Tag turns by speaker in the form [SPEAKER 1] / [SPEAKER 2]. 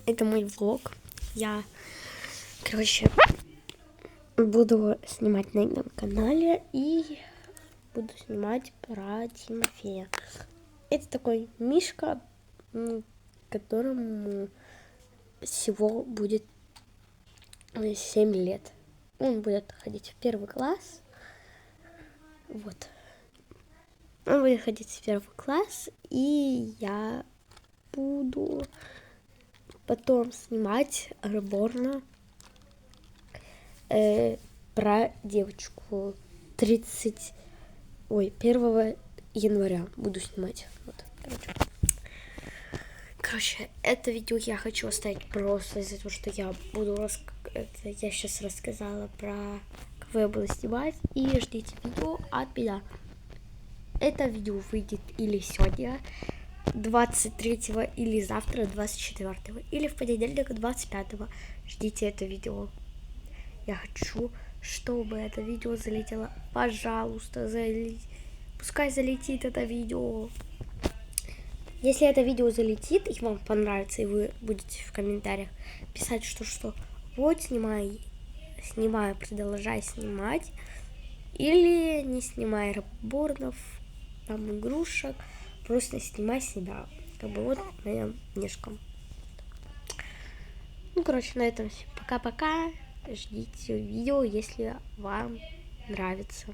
[SPEAKER 1] Это мой влог. Я, короче, буду снимать на этом канале и буду снимать про Тимофея. Это такой мишка, которому всего будет 7 лет. Он будет ходить в 1 класс. Вот. Он будет ходить в 1 класс, и я буду потом снимать реборна про девочку 1 января буду снимать. Вот, короче, это видео я хочу оставить просто из-за того, что я буду я сейчас рассказала про кого я буду снимать, и ждите видео от меня. Это видео выйдет или сегодня 23-го, или завтра 24-го, или в понедельник 25-го. Ждите это видео. Я хочу, чтобы это видео залетело. Пожалуйста, пускай залетит это видео. Если это видео залетит и вам понравится, и вы будете в комментариях писать, что вот снимай, продолжай снимать, или не снимай реборнов, там игрушек, просто снимай себя, как бы вот моим мишкам. Ну, короче, на этом все. Пока-пока. Ждите видео, если вам нравится.